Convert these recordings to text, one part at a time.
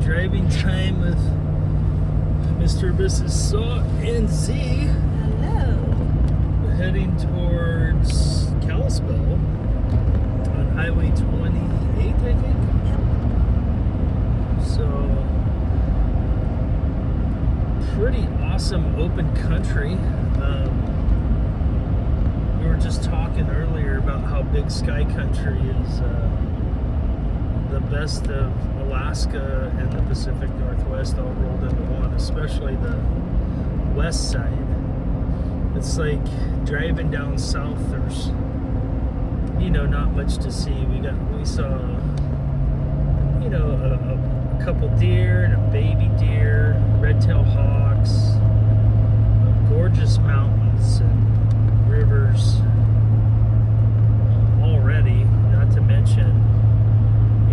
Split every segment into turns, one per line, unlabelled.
driving time with Mr. and Mrs. Saw and Z.
Hello.
Heading towards Kalispell on Highway 28, I think.
Yep.
So, pretty awesome open country. We were just talking earlier about how big Sky Country is the best of Alaska and the Pacific Northwest all rolled into one, especially the west side. It's like driving down south, there's, not much to see. We saw, a couple deer and a baby deer, red-tailed hawks, gorgeous mountains and rivers already, not to mention,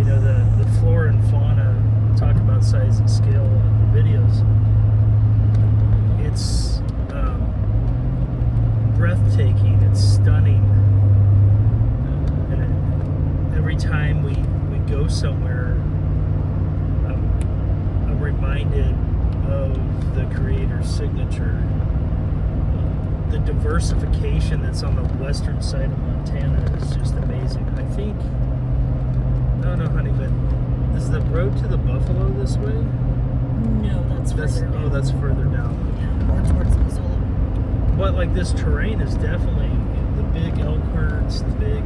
the flora and fauna. Talk about size and scale in the videos. It's breathtaking, it's stunning. And every time we go somewhere, I'm reminded of the Creator's signature. The diversification that's on the western side of Montana is just amazing. I think, I don't know, honey, but is the road to the Buffalo this way?
No, that's further down.
Oh, that's further down.
Yeah, more towards Missoula.
But like this terrain is definitely the big elk herds, the big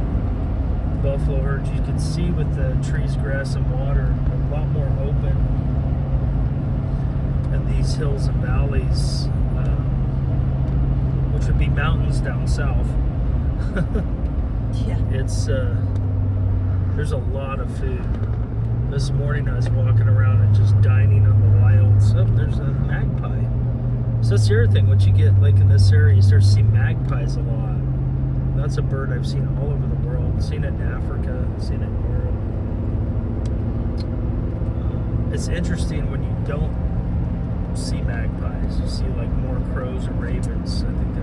buffalo herds. You can see with the trees, grass, and water, a lot more open. And these hills and valleys, which would be mountains down south.
Yeah.
It's there's a lot of food. This morning I was walking around and just dining on the wilds. Oh, there's a magpie. So that's the other thing. Once you get like in this area, you start to see magpies a lot. That's a bird I've seen all over the world. I've seen it in Africa, I've seen it in Europe. It's interesting when you don't see magpies. You see like more crows or ravens. I think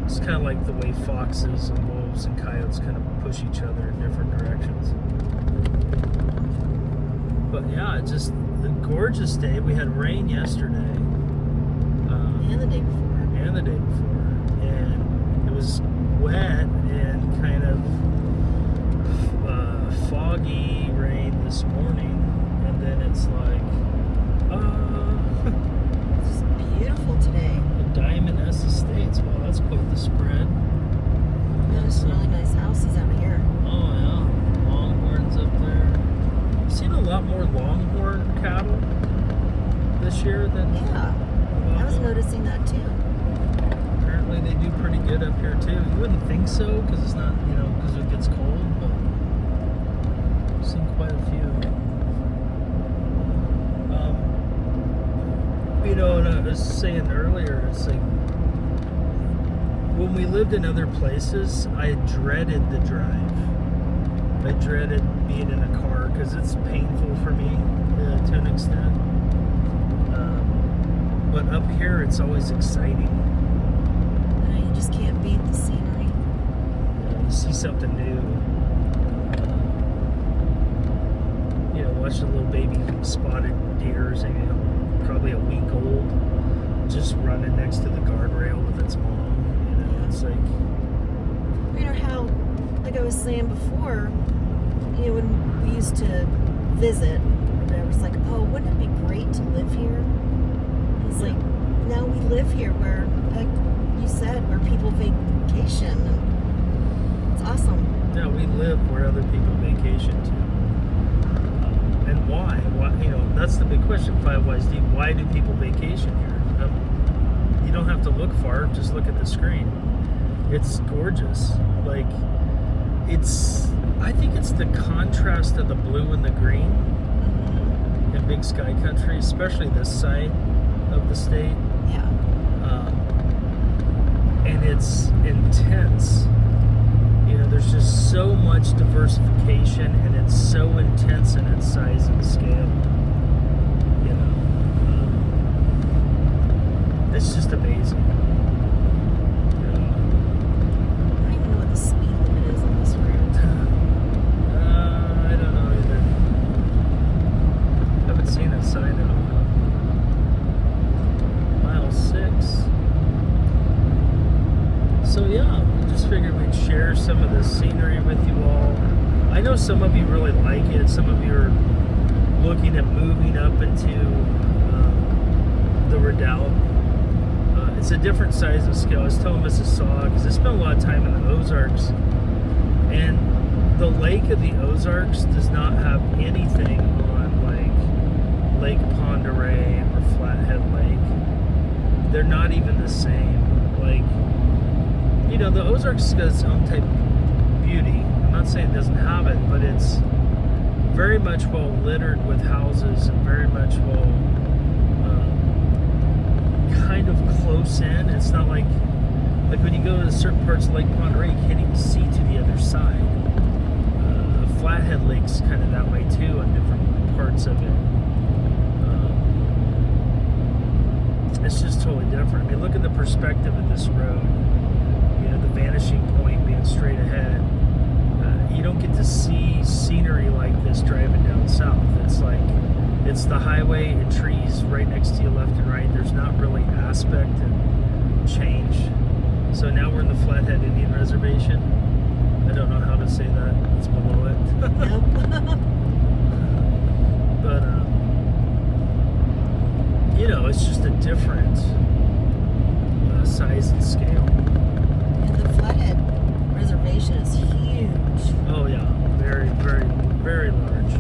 it's kind of like the way foxes and wolves and coyotes kind of push each other in different directions. But yeah, it's just a gorgeous day. We had rain yesterday.
And the day before.
And it was wet and kind of foggy rain this morning. And then it's like,
It's just beautiful today.
the Diamond S Estates. Wow, that's quite the spread.
There's some really nice houses out here.
Oh yeah, longhorns up there. I've seen a lot more longhorn cattle this year than
Yeah. I was noticing that too.
apparently they do pretty good up here too. You wouldn't think so because it's not, because it gets cold, but I've seen quite a few. And I was saying earlier, it's like when we lived in other places, I dreaded the drive. I dreaded being in a car because it's painful for me to an extent. But up here, it's always exciting.
You just can't beat the scenery.
You see something new. Watch the little baby spotted deers, probably a week old, just running next to the guardrail with its mom. It's like,
How, like I was saying before, when we used to visit, I was like, oh, wouldn't it be great to live here? It's like, now we live here where, like you said, where people vacation. And it's awesome.
yeah, we live where other people vacation to. And why? That's the big question. 5 Whys Deep. Why do people vacation here? You don't have to look far. Just look at the screen. It's gorgeous. Like, I think it's the contrast of the blue and the green in Big Sky Country, especially this side of the state.
Yeah.
And it's intense. There's just so much diversification, and it's so intense in its size and scale. It's just amazing.
I don't even know what the speed limit is on this road.
I don't know either. Haven't seen like it. Some of you are looking at moving up into the Redoubt. It's a different size of scale. I was telling Mrs. Saw, because I spent a lot of time in the Ozarks, and the lake of the Ozarks does not have anything on like Lake Pend Oreille or Flathead Lake. They're not even the same. Like, you know, the Ozarks got its own type of beauty. I'm not saying it doesn't have it, but it's very much well littered with houses and very much well kind of close in. It's not like when you go to certain parts of Lake Pend Oreille, you can't even see to the other side. Flathead Lake's kind of that way too on different parts of it. It's just totally different. I mean, look at the perspective of this road. You know, the vanishing point being straight ahead. You don't get to see scenery like this driving down south. It's like, it's the highway and trees right next to you left and right. There's not really aspect and change. So now we're in the Flathead Indian Reservation. I don't know how to say that. It's below it. But, you know, it's just a different size and scale.
And the Flathead Reservation is huge.
Oh yeah, very, very, very large.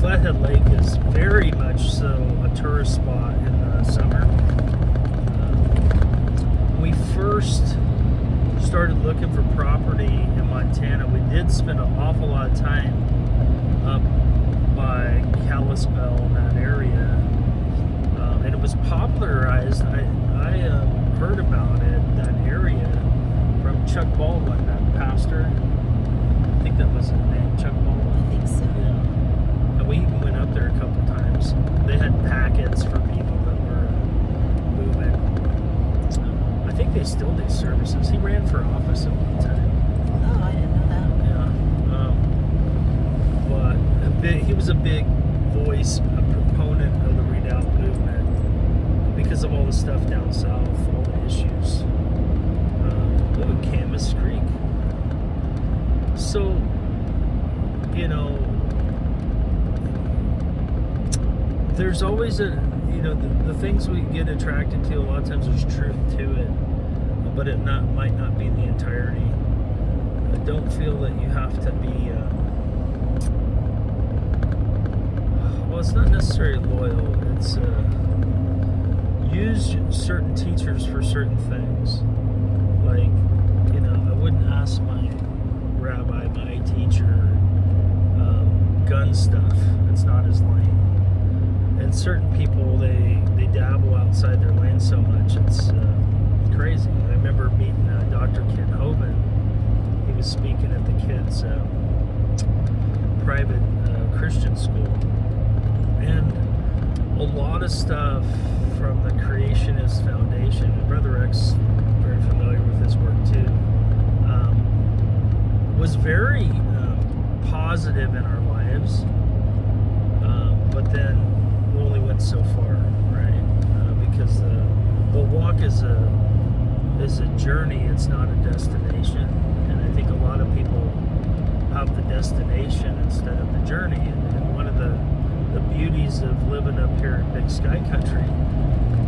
Flathead Lake is very much so a tourist spot in the summer. When we first started looking for property in Montana, we did spend an awful lot of time up by Kalispell in that area, and it was popularized. I heard about it, that area, from Chuck Baldwin, that pastor. I think that was his name, Chuck Baldwin.
I think so.
Yeah. And we even went up there a couple times. They had packets for people that were moving. I think they still do services. He ran for office at one time.
Oh, I didn't know that.
Yeah. But he was a big voice, a proponent of the Redoubt movement because of all the stuff down south, all the issues. Look at Camas Creek. So, you know, there's always the things we get attracted to, a lot of times there's truth to it, but it might not be the entirety. I don't feel that you have to be, well, it's not necessarily loyal, it's use certain teachers for certain things. Like, you know, I wouldn't ask my rabbi, my teacher, gun stuff. It's not his lane. And certain people, they dabble outside their lane so much, it's crazy. I remember meeting Dr. Ken Hovind. He was speaking at the kids' private Christian school. And a lot of stuff from the Creationist Foundation, and Brother X, very familiar with his work too, was very positive in our lives, but then we only went so far, right? Because the walk is a journey, it's not a destination, and I think a lot of people have the destination instead of the journey, and one of the beauties of living up here in Big Sky Country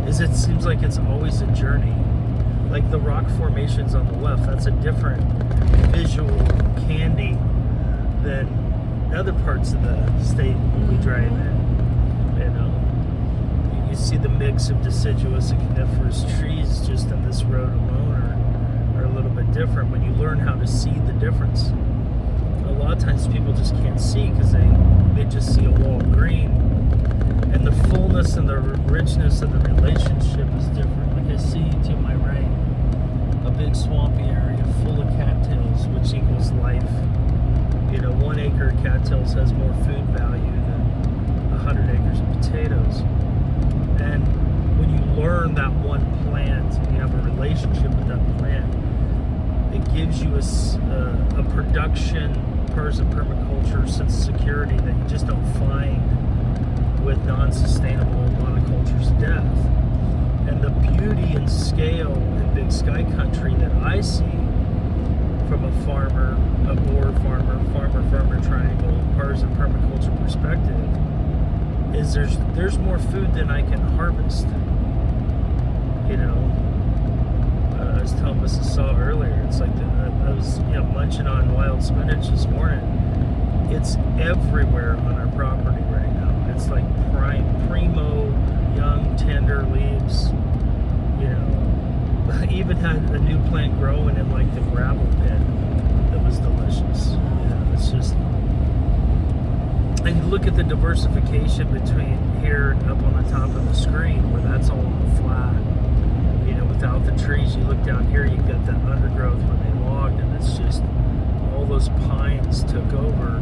is it seems like it's always a journey. Like the rock formations on the left, that's a different visual candy than other parts of the state we drive in. You know, you see the mix of deciduous and coniferous trees just on this road alone are a little bit different when you learn how to see the difference. A lot of times people just can't see because they just see a wall of green, and the fullness and the richness of the relationship is different. Like I see to my right a big swampy area full of cattails, which equals life. You know, 1 acre of cattails has more food value than 100 acres of potatoes. And when you learn that one plant and you have a relationship with that plant, it gives you a production, permaculture sense of security that you just don't find with non-sustainable monoculture's death. And the beauty and scale in Big Sky Country that I see from a farmer, a boar farmer, farmer triangle, partisan permaculture perspective, is there's more food than I can harvest. You know, I was telling Mrs. Saw earlier, it's like I was munching on wild spinach this morning. It's everywhere on our property right now. It's like primo, young, tender leaves. You know, I even had a new plant growing in like the gravel pit that was delicious. You know, it's just, and look at the diversification between here and up on the top of the screen, where that's all flat. You know, without the trees, you look down here, you've got that undergrowth when they logged, and it's just all those pines took over.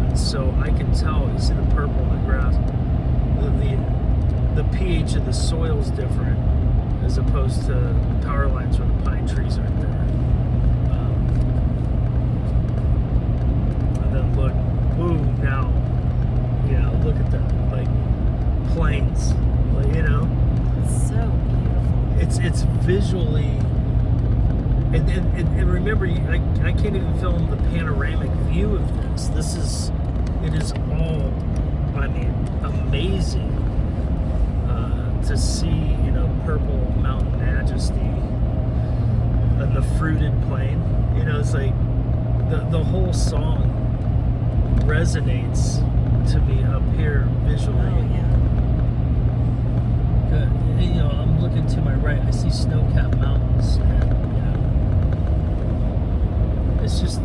And so I can tell, you see the purple in the grass, the pH of the soil's different as opposed to power lines where the pine trees aren't there. And then look, boom, now, look at that, like plains, like,
It's so beautiful.
It's visually, and remember, I can't even film the panoramic view of this. It is all, amazing to see, purple mountain majesty and the fruited plain. It's like the whole song resonates to me up here visually.
Oh, yeah.
Good. I'm looking to my right, I see snow-capped mountains, and it's just,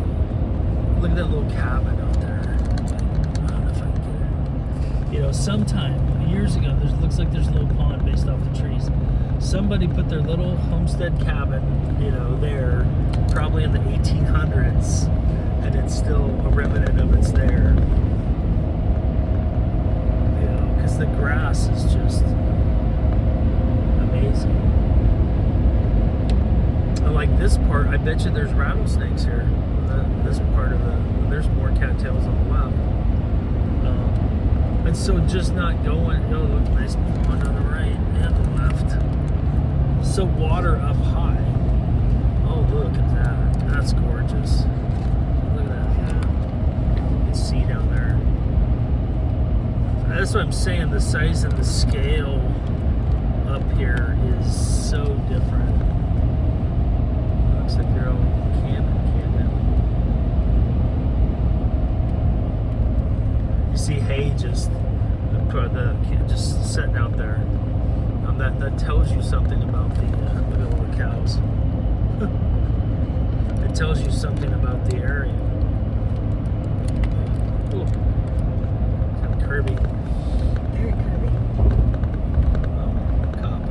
look at that little cabin out there. I don't know if I can get it. Sometime years ago, looks like there's a little pond based off the trees. Somebody put their little homestead cabin, there, probably in the 1800s, and it's still a remnant of it's there. Because the grass is just amazing. And like this part, I bet you there's rattlesnakes here. This part of there's more cattails on the left. And so just not going, look, nice pond on the right and the left. So water up high. Oh, look at that. That's gorgeous. Look at that. You can see down there. That's what I'm saying. The size and the scale up here is so different. Looks like they're all camping. You see hay just sitting out there. That tells you something about the look at all the cows. It tells you something about the area. Ooh, kind of curvy.
Very curvy.
Oh, cop.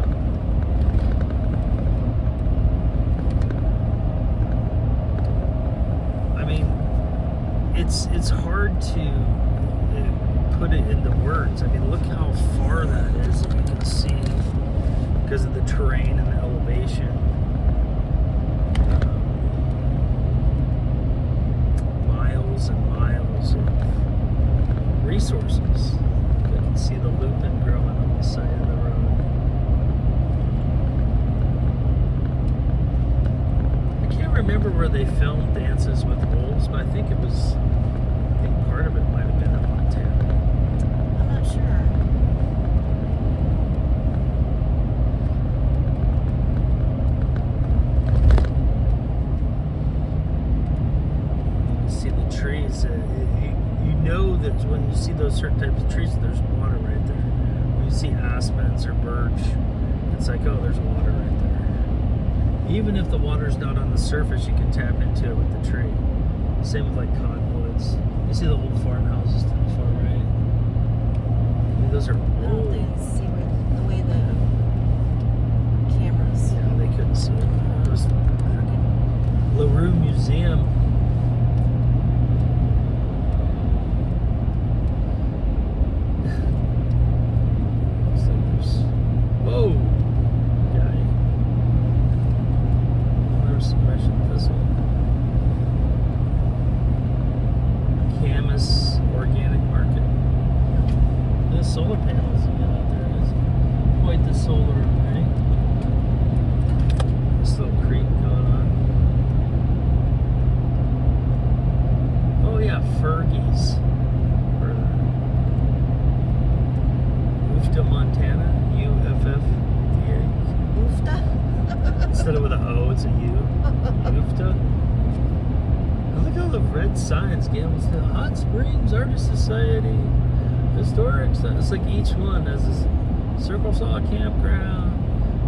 It's hard to put it into words. Look how far that is that you can see because of the terrain and the elevation. Miles and miles of resources. You can see the lupin growing on the side of the road. I can't remember where they filmed Dances with Wolves, but I think part of it might have been in Montana.
I'm not sure.
You see the trees. You know that when you see those certain types of trees, there's water right there. When you see aspens or birch, it's like, oh, there's water right there. Even if the water's not on the surface, you can tap into it with the tree. Same with like cottonwoods. You see the old farmhouses to the far right. Those are
I don't
old.
think I can see the way the cameras.
Yeah, they couldn't see it. It was
Crooked.
LaRue Museum. Looks like there's, whoa, guy. There's some Russian thistle. Camas Organic Market. The solar panels you got out there is quite the solar array. This little creek going on. porgies. Ufta, Montana. UFFTA.
Ufta?
Instead of with a O, it's a U. Ufta. And look at all the red signs. Gamble's the Hot Springs Artist Society. Historic. It's like each one has this Circle Saw Campground.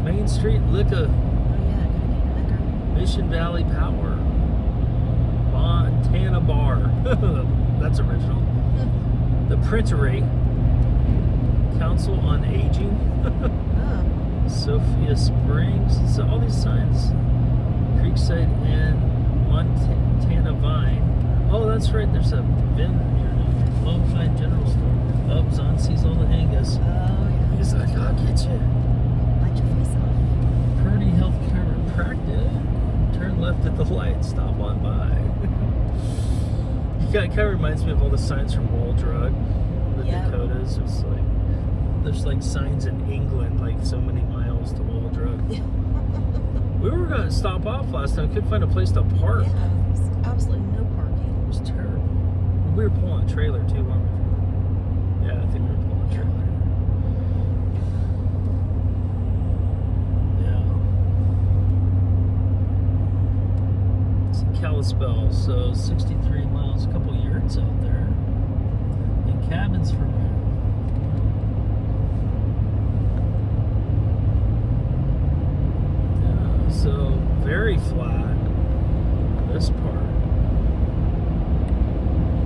Main Street Liquor.
Oh yeah, gotta get liquor.
Mission Valley Power. Montana Bar. That's original. The Printery. Council on Aging.
Oh.
Sophia Springs. So all these signs. Creekside Inn. Montana Vine. Oh, that's right. There's a vineyard. Low Fine General Store. Up, Zon sees all the Angus.
Oh yeah.
He's like, I'll get you.
Bite your face off.
Purdy Health Chiropractic. Turn left at the light. Stop on by. It kind of reminds me of all the signs from Wall Drug, the
Yeah.
Dakotas. It's like there's like signs in England, like so many miles to Wall Drug. We were gonna stop off last time. Couldn't find a place to park.
Yeah, there's absolutely no parking.
It was terrible. We were pulling a trailer too, weren't we? Yeah, I think we were pulling a trailer. Yeah. It's in Kalispell, so 63 miles, a couple yurts out there. And cabins for rent. Yeah, so very flat, this part.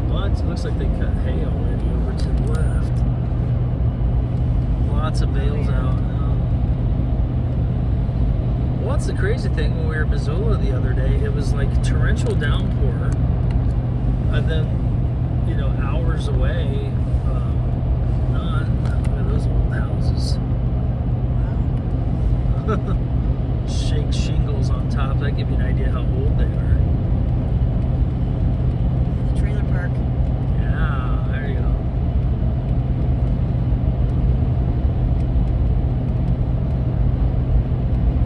But it looks like they cut hay already over to the left. Lots of bales out now. Well, that's the crazy thing. When we were in Missoula the other day, it was like torrential downpour. And then, you know, hours away, not. Look at those old houses. Shake shingles on top. That give you an idea how old they are.
The trailer park.
Yeah, there you go.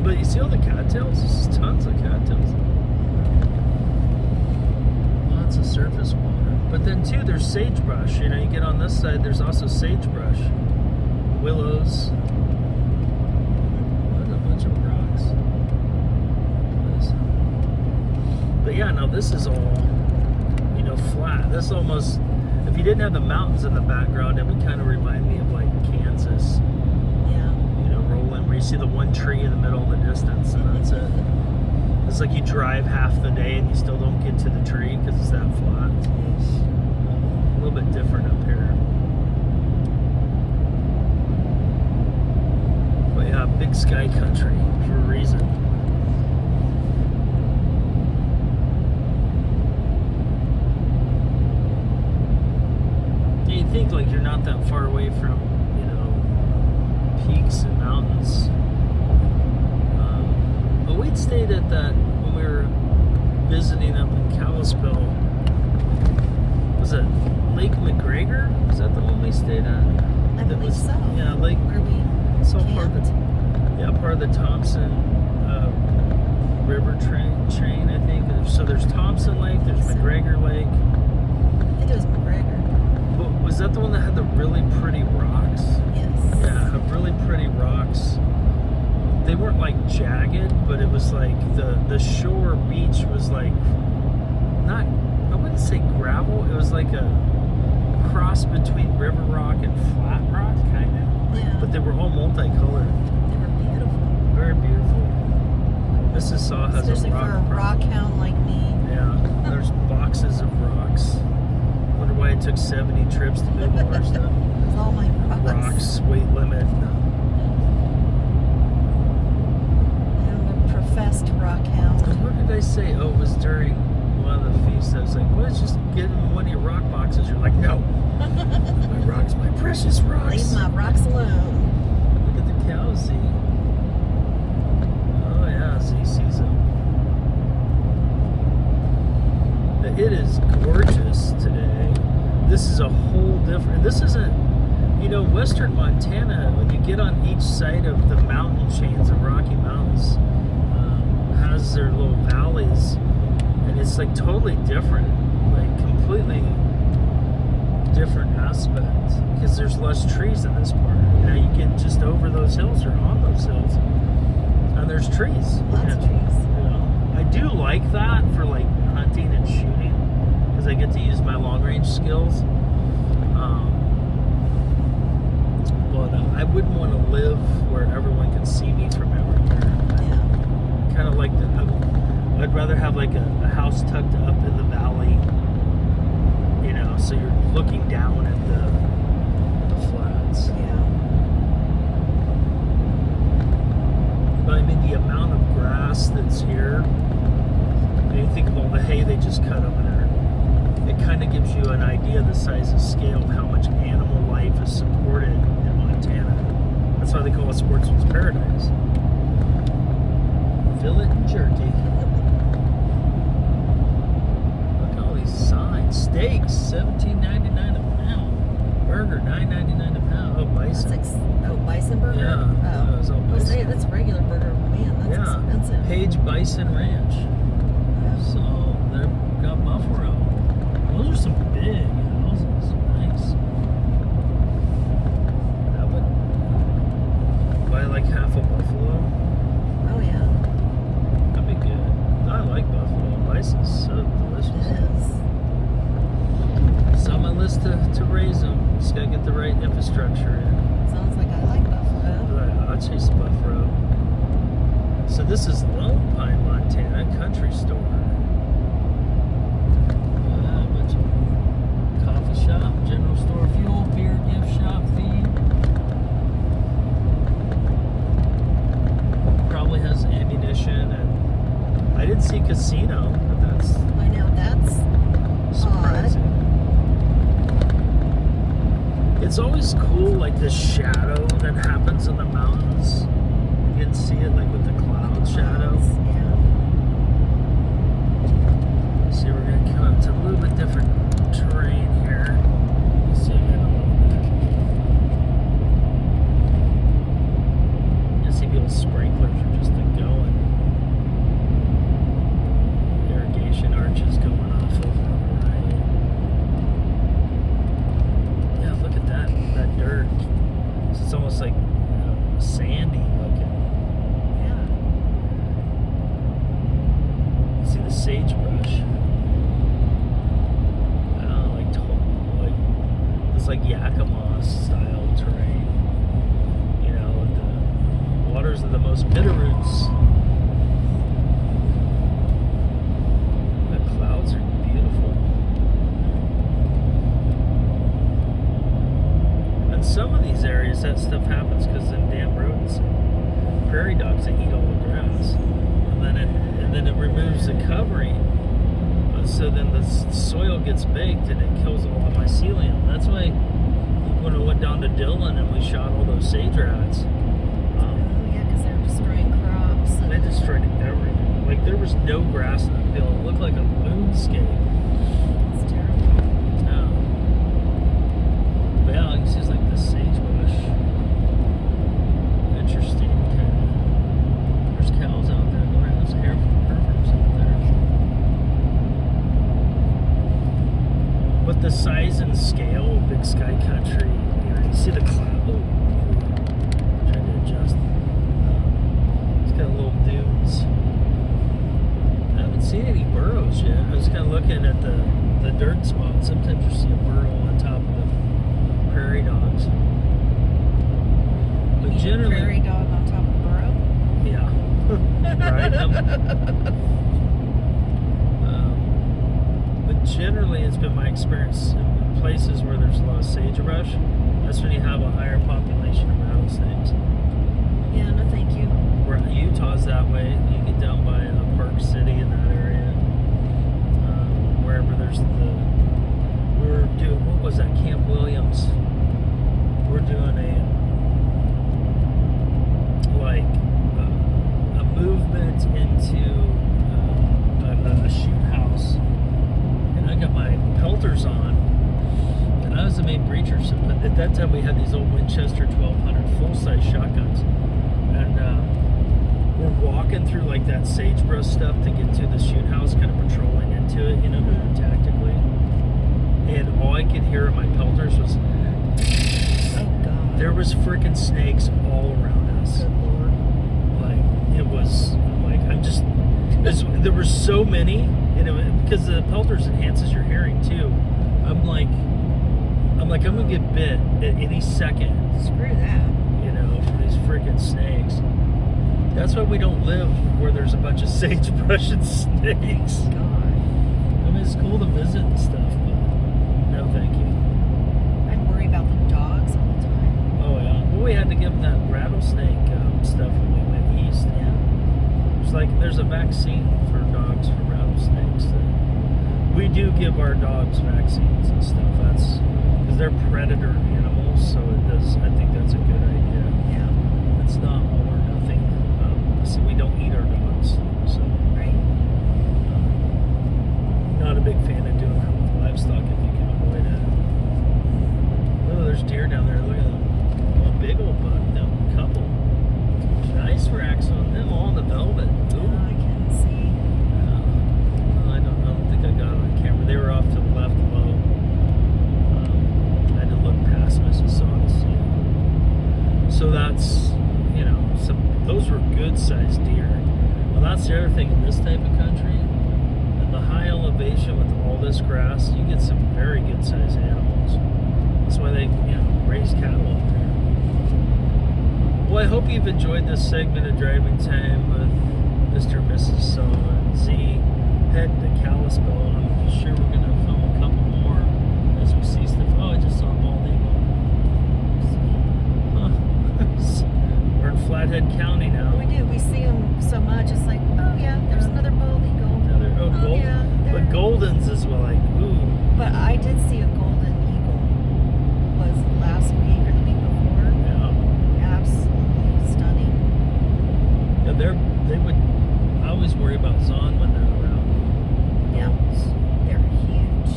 But you see all the cattails? There's tons of cattails. Lots of surface water. But then too, there's sagebrush. You know, you get on this side, there's also sagebrush. Willows. There's a bunch of rocks. But yeah, now this is all, you know, flat. This almost, if you didn't have the mountains in the background, it would kind of remind me of like Kansas.
Yeah.
You know, rolling, where you see the one tree in the middle of the distance, and that's it. It's like you drive half the day and you still don't get to the tree because it's that flat. A little bit different up here. But yeah, big sky country for a reason. You think like you're not that far away from, you know, peaks and mountains. But we'd stayed at that when we were visiting up in Kalispell. Was it Lake McGregor? Was that the one we stayed at?
I believe so.
Yeah, Lake.
Where we
It's all part of
camped.
part of the Thompson River chain, I think. So there's Thompson Lake, there's McGregor Lake.
I think it was McGregor.
But was that the one that had the really pretty rocks?
Yes.
Yeah, had really pretty rocks. They weren't like jagged, but it was like the shore beach was like not, I wouldn't say gravel. It was like a cross between river rock and flat rock, kind of.
Yeah.
But they were all multicolored.
They were beautiful.
Very beautiful. Mrs. Saw has
Especially
a rock
for a rock
problem.
hound like me.
Yeah, there's boxes of rocks. Wonder why it took 70 trips to move all our stuff.
With all my
Rocks, weight limit.
I'm a professed rock hound.
What did I say? Oh, it was during one of the feasts. I was like, well, let's just get in one of your rock boxes. You're like, no. My rocks, my precious rocks.
Leave my rocks alone.
Look at the cow, Z. Oh, yeah, Z sees them. It is gorgeous today. This is a whole different, this isn't, you know, western Montana, when you get on each side of the mountain chains of Rocky Mountains, has their little valleys, and it's like totally different, like completely aspect because there's less trees in this part. Now you get just over those hills or on those hills, and there's trees.
Lots of trees.
You know, I do like that for like hunting and shooting because I get to use my long range skills. But I wouldn't want to live where everyone can see me from everywhere.
Yeah.
Kind of like I'd rather have like a house tucked up in the valley, you know, so you're looking down at the flats.
Yeah.
But I mean, the amount of grass that's here, when you think of all the hay they just cut over there, it kind of gives you an idea of the size and scale of how much animal life is supported in Montana. That's why they call it Sportsman's Paradise. Fillet and jerky. Look at all these signs. Steaks, $17.99 a pound. Burger, $9.99 a pound. Oh, bison.
Bison burger?
Yeah.
Oh.
It was all
I was
bison.
saying, that's regular burger. Man, that's expensive.
Page Bison Ranch. So, they've got buffalo. Those are some big houses. Nice. That would buy like half a buffalo.
Oh, yeah.
That'd be good. I like buffalo. Bison's so delicious.
It is.
It's on my list to raise them. Just gotta get the right infrastructure in.
Sounds like I like buffalo.
I'll chase the buffalo. So this is Lone Pine, Montana country store. A bunch of coffee shop, general store, fuel, beer, gift shop, feed. Probably has ammunition, and I didn't see casino, but that's
I know, that's
surprising. It's always cool, like this shadow that happens in the mountains. You can see it like with the cloud shadow.
Yeah.
See, we're gonna come up to a little bit different terrain here. You see it in a little bit. You see people's sprinklers are just going. Irrigation arches going off over on the right. Yeah, look at that dirt. It's almost like sandy looking.
Yeah.
You see the sagebrush. It's like Yakima style terrain. You know, the waters of the most bitterroots. The clouds are beautiful. In some of these areas, that stuff happens because them damn rodents and prairie dogs, they eat all the grass, and then it removes the covering. So then the soil gets baked and it kills all the mycelium. That's why when we went down to Dillon and we shot all those sage rats,
Oh, yeah, because they're destroying crops.
they destroyed everything. Like there was no grass in the field. It looked like a moonscape.
It's terrible.
No. But yeah, you can see it's like the sagebrush. Interesting. Okay. There's cows out there. There's heifers out there. But the size and scale of Big Sky Country, you know, you see the cloud. Oh, trying to adjust. It's got little dunes. I haven't seen any burrows yet. I was kind of looking at the dirt spot. Sometimes you see a burrow on top of the prairie dogs. But generally,
Prairie dog on top of the burrow?
yeah, right. But generally, it's been my experience in places where there's a lot of sagebrush. That's when you have a higher population of rattlesnakes.
Yeah, no thank you.
Where Utah's that way. You get down by Park City in that area. Wherever there's we're doing, what was that, Camp Williams? We're doing a movement into a shoot house. And I got my pelters on. And I was the main breacher. But at that time we had these old Winchester 1200 full-size shotguns. And we're walking through like that sagebrush stuff to get to the shoot house, kind of patrolling into it, you know, tactically. and all I could hear in my pelters was
Oh God.
there was freaking snakes all around us.
Good Lord.
Like it was, there were so many, and because the pelters enhances your hearing too. I'm like I'm gonna get bit at any second.
Screw that.
From these freaking snakes. That's why we don't live where there's a bunch of sagebrush and snakes.
God.
I mean, it's cool to visit and stuff, but no, thank you.
I'd worry about the dogs all the time.
Oh yeah. Well, we had to give them that rattlesnake stuff when we went east.
Yeah.
It's like there's a vaccine for dogs for rattlesnakes. We do give our dogs vaccines and stuff. That's because they're predator animals, so it does. I think that's a good idea.
Yeah.
It's not all or nothing. So we don't eat our dogs. So
Right.
not a big fan of doing that with livestock if you can avoid it. Oh, there's deer down there. Look at them. Oh, a big old buck. Them couple. Nice racks on them, all in the velvet.
Oh,
Ooh.
I can see.
I don't think I got it on camera. They were off to the left low. I had to look past them as I saw to see it. So that's, those were good sized deer. Well, that's the other thing in this type of country. At the high elevation with all this grass, you get some very good sized animals. That's why they, raise cattle up there. Well, I hope you've enjoyed this segment of Driving Time with Mr. and Mrs. So and Z. Heading to Kalispell. I'm sure we're going to film a couple more as we see stuff. Oh, I just saw a bald eagle. Huh. We're in Flathead County now.
We do. We see them so much. It's like, oh yeah, there's another bald eagle.
Gold.
Yeah,
But Goldens is like, ooh.
But I did see a golden eagle. Was it last week or the week before?
Yeah.
Absolutely stunning.
Yeah, they would. I always worry about Zon when they're around.
Yeah. They're huge.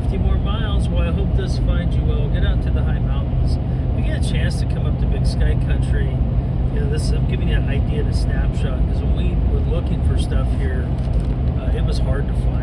50 more miles. Well, I hope this finds you well. Get out to the high mountains. We get a chance to come up to Big Sky Country. I'm giving you an idea and a snapshot because when we were looking for stuff here, it was hard to find.